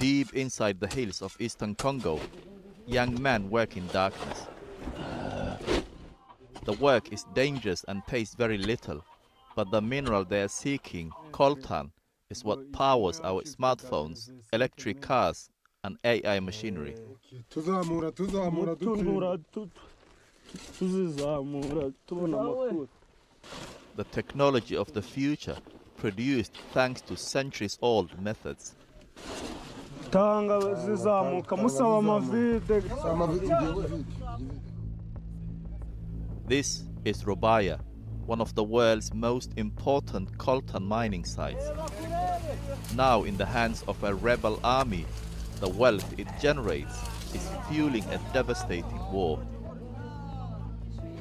Deep inside the hills of eastern Congo, young men work in darkness. The work is dangerous and pays very little, but the mineral they are seeking, coltan, is what powers our smartphones, electric cars, and AI machinery. The technology of the future, produced thanks to centuries-old methods. This is Rubaya, one of the world's most important coltan mining sites. Now in the hands of a rebel army, the wealth it generates is fueling a devastating war.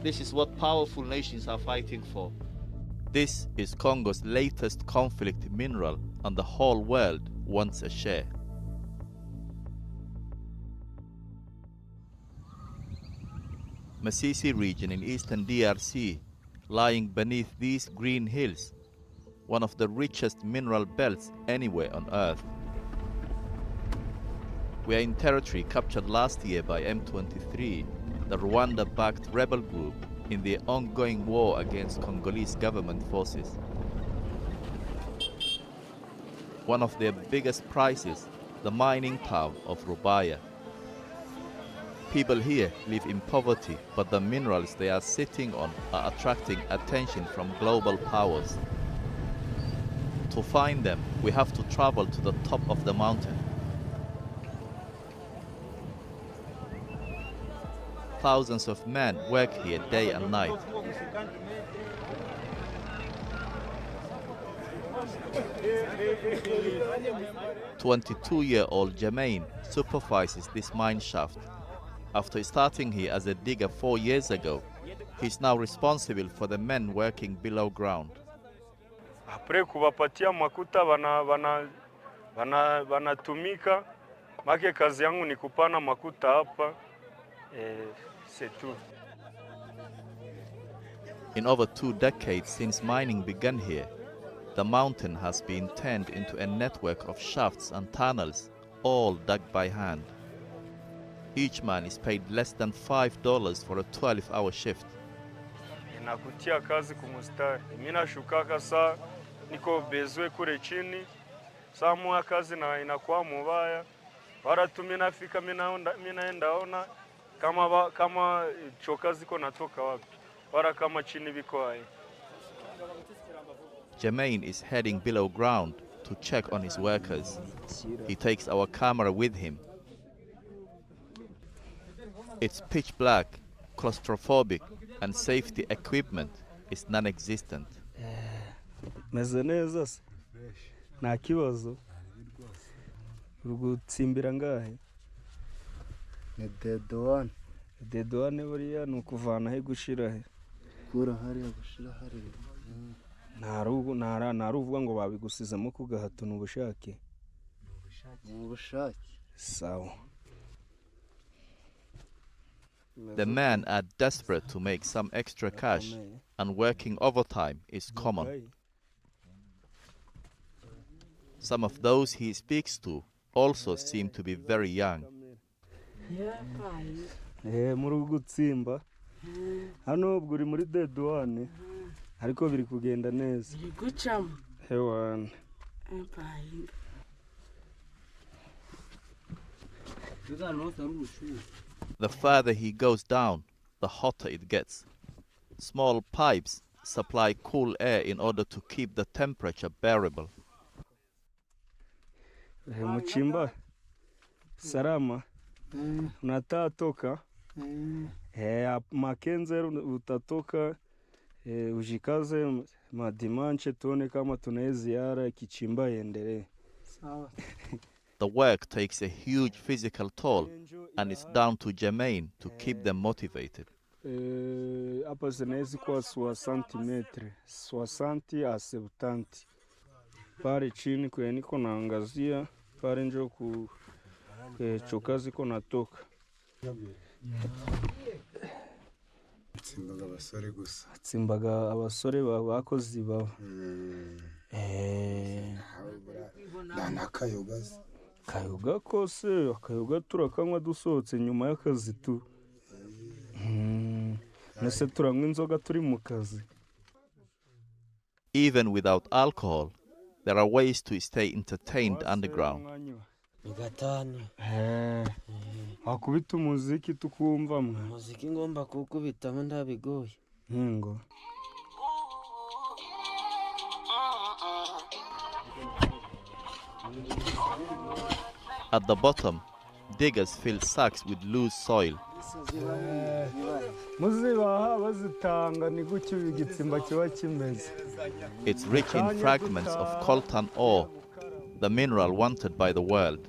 This is what powerful nations are fighting for. This is Congo's latest conflict mineral, and the whole world wants a share. Masisi region in eastern DRC, lying beneath these green hills, one of the richest mineral belts anywhere on earth. We are in territory captured last year by M23, the Rwanda-backed rebel group in the ongoing war against Congolese government forces. One of their biggest prizes, the mining town of Rubaya. People here live in poverty, but the minerals they are sitting on are attracting attention from global powers. To find them, we have to travel to the top of the mountain. Thousands of men work here day and night. 22-year-old Jermaine supervises this mine shaft. After starting here as a digger 4 years ago, he's now responsible for the men working below ground. Après kuwapatia makuta wanatumika, make kazi yangu ni kupana makuta hapa, c'est tout. In over 2 decades since mining began here, the mountain has been turned into a network of shafts and tunnels, all dug by hand. Each man is paid less than $5 for a 12-hour shift. Nakutia kazi kumustari. Mina shukaka saa niko bezwe kure chini. Saa mwa kazi na inakuwa mubaya. Wara tu minafika minaenda ona kama choka ziko natoka wapi. Wara kama chini biko hai. Jermaine is heading below ground to check on his workers. He takes our camera with him. It's pitch black, claustrophobic, and safety equipment is non-existent. Meze neza se nta kibazo urugutsimbira ngahe ni dedoane buriya ni ukuvana he gushira he kura hariya gushira hariya ntaruvuga ngo babigusizemo ku gahato n'ubushake sawa. The men are desperate to make some extra cash, and working overtime is common. Some of those he speaks to also seem to be very young. Muri gutsimba hano ubwo uri muri dedoane ariko biri kugenda neza hewan. The further he goes down, the hotter it gets. Small pipes supply cool air in order to keep the temperature bearable. Muchimba salama unatatoka makenze utatoka ujikaze madimanche tuone kama tunaeziara kichimba endelee. The work takes a huge physical toll, and it's down to Jermaine to keep them motivated. Hapa zinaweza kuwa 60 metre 60 a 70 pale chini kwenye niko naangazia pale njo ku choka ziko natoka. Tsimbaga abasore bakozi baba Akayoga kose, akayoga turakanywa dusohotse nyuma y'akazi tu. Nese turanywa inzoga turi mu kazi. Even without alcohol, there are ways to stay entertained underground. Wakubita umuziki tukumva mwe. Umuziki ngomba kuwukubitamo ndabigoye. Ngo. At the bottom, diggers fill sacks with loose soil. Muzibaha bazitanga ni gutyo igitsimba kiba kimeze. It's rich in fragments of coltan ore, the mineral wanted by the world.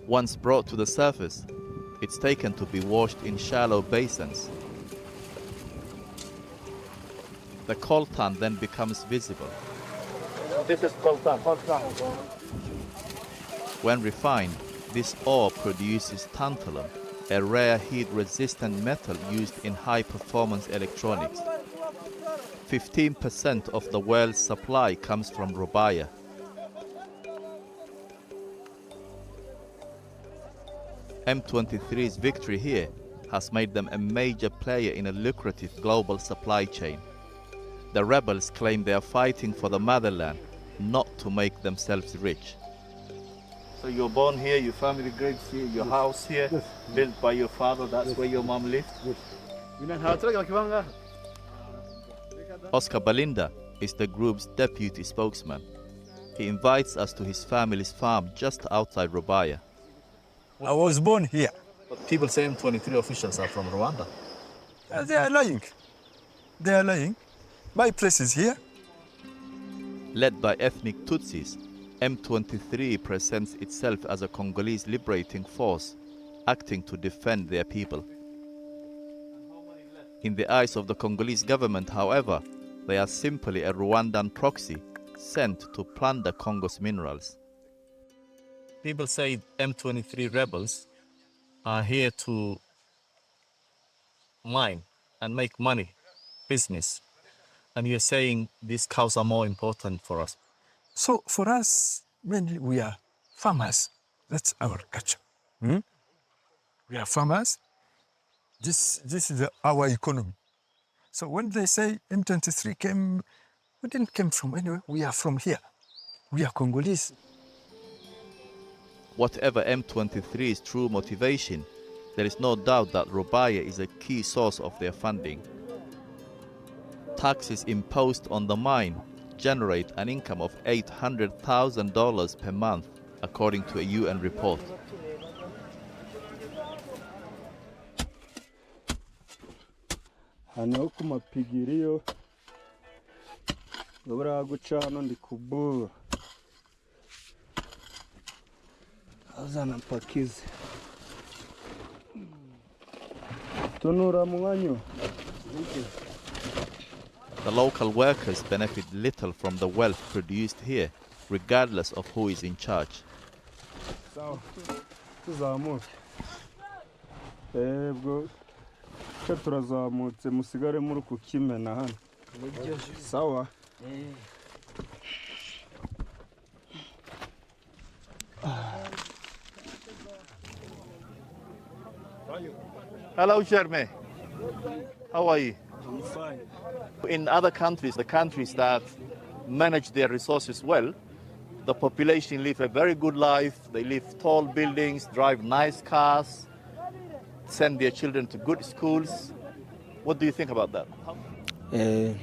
Once brought to the surface, it's taken to be washed in shallow basins. The coltan then becomes visible. This is coltan. When refined, this ore produces tantalum, a rare heat-resistant metal used in high-performance electronics. 15% of the world's supply comes from Rubaya. M23's victory here has made them a major player in a lucrative global supply chain. The rebels claim they are fighting for the motherland, not to make themselves rich. So you're born here, your family graves here, your house here, built by your father, that's where your mom lived? Oscar Balinda is the group's deputy spokesman. He invites us to his family's farm just outside Rubaya. I was born here. But people say M23 officials are from Rwanda. They are lying. They are lying. My place is here. Led by ethnic Tutsis, M23 presents itself as a Congolese liberating force, acting to defend their people. In the eyes of the Congolese government, however, they are simply a Rwandan proxy sent to plunder Congo's minerals. People say M23 rebels are here to mine and make money, business. And you're saying these cows are more important for us. So for us, mainly we are farmers. That's our culture. We are farmers. This is our economy. So when they say M23 came, we didn't come from anywhere. We are from here. We are Congolese. Whatever M23's true motivation, there is no doubt that Rubaya is a key source of their funding. Taxes imposed on the mine generate an income of $800,000 per month, according to a UN report. Hano ku mapigiriyo ubura guca hano ndi kubura azana pakize tunura mwanyo. The local workers benefit little from the wealth produced here, regardless of who is in charge. Sawa tuzamuke bwo cyo turazamutse musigare muri kukimena hano. Sawa. Hello, Jeremy. How are you? I'm fine. In other countries, the countries that manage their resources well, the population live a very good life. They live tall buildings, drive nice cars, send their children to good schools. What do you think about that?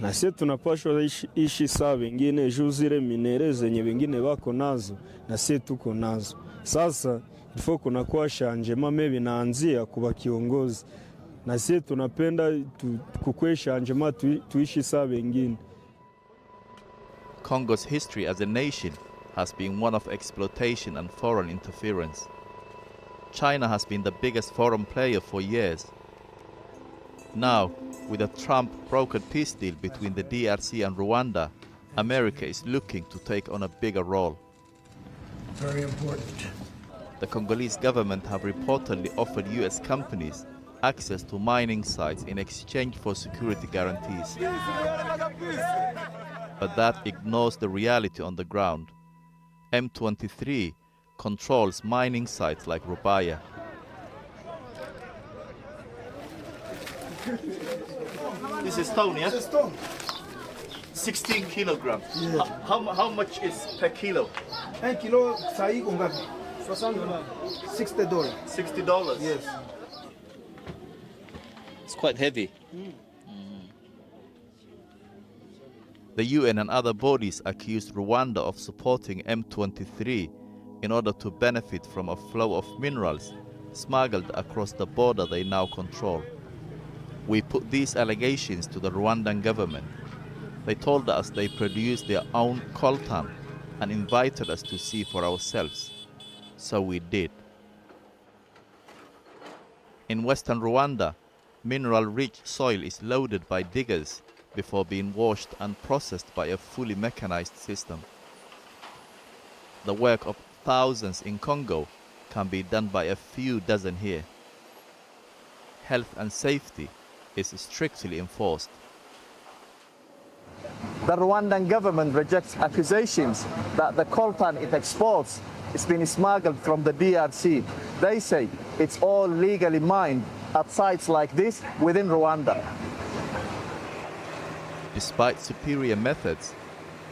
Na sisi tunapashwa ishi sawa, wengine juu zile minere zenye wengine wako nazo na sisi tuko nazo. Sasa ifo kunakuwa shanjema maybe naanzia kuba kiongozi, na sisi tunapenda kukue shanjema tuishi sawa wengine. Congo's history as a nation has been one of exploitation and foreign interference. China has been the biggest foreign player for years. Now, with a Trump-brokered peace deal between the DRC and Rwanda, America is looking to take on a bigger role. Very important. The Congolese government have reportedly offered US companies access to mining sites in exchange for security guarantees. But that ignores the reality on the ground. M23 controls mining sites like Rubaya. This is stone, yeah? This is stone. 16 kilograms. Yeah. How much is per kilo? 1 kilo sahi iko ngapi? $60. $60. Yes. It's quite heavy. The UN and other bodies accused Rwanda of supporting M23 in order to benefit from a flow of minerals smuggled across the border they now control. We put these allegations to the Rwandan government. They told us they produced their own coltan and invited us to see for ourselves. So we did. In western Rwanda, mineral-rich soil is loaded by diggers before being washed and processed by a fully mechanized system. The work of thousands in Congo can be done by a few dozen here. Health and safety is strictly enforced. The Rwandan government rejects accusations that the coltan it exports is being smuggled from the DRC. They say it's all legally mined at sites like this within Rwanda. Despite superior methods,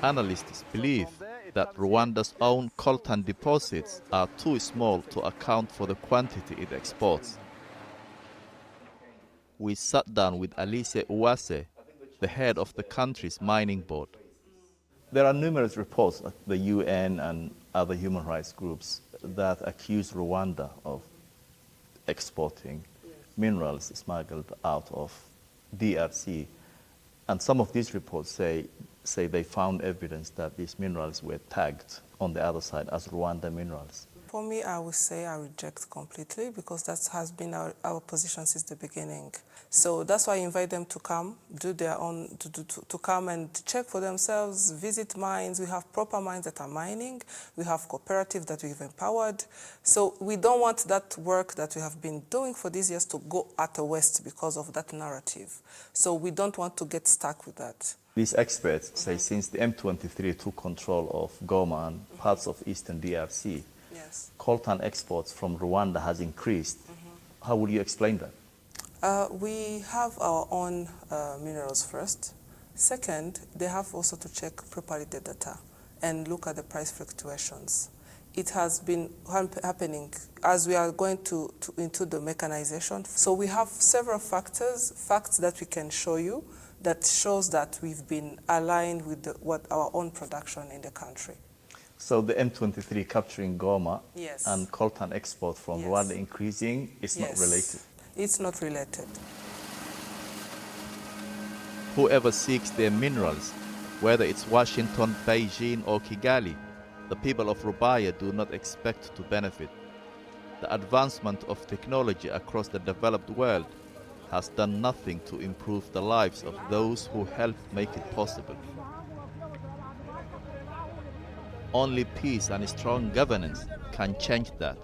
analysts believe that Rwanda's own coltan deposits are too small to account for the quantity it exports. We sat down with Alice Uwase, the head of the country's mining board. There are numerous reports at the UN and other human rights groups that accuse Rwanda of exporting minerals smuggled out of DRC. And some of these reports say they found evidence that these minerals were tagged on the other side as Rwanda minerals. For me, I would say I reject completely because that has been our position since the beginning. So that's why I invite them to come, do their own, to come and check for themselves, visit mines. We have proper mines that are mining. We have cooperatives that we've empowered. So we don't want that work that we have been doing for these years to go at a waste because of that narrative. So we don't want to get stuck with that. These experts say since the M23 took control of Goma and parts of eastern DRC, yes, coltan exports from Rwanda has increased. How would you explain that? We have our own minerals first. Second, they have also to check properly the data and look at the price fluctuations. It has been happening as we are going into the mechanization. So we have several facts that we can show you that shows that we've been aligned with what our own production in the country. So the M23 capturing Goma, yes, and coltan export from, yes, Rwanda increasing is, yes, not related? It's not related. Whoever seeks their minerals, whether it's Washington, Beijing or Kigali, the people of Rubaya do not expect to benefit. The advancement of technology across the developed world has done nothing to improve the lives of those who helped make it possible. Only peace and strong governance can change that.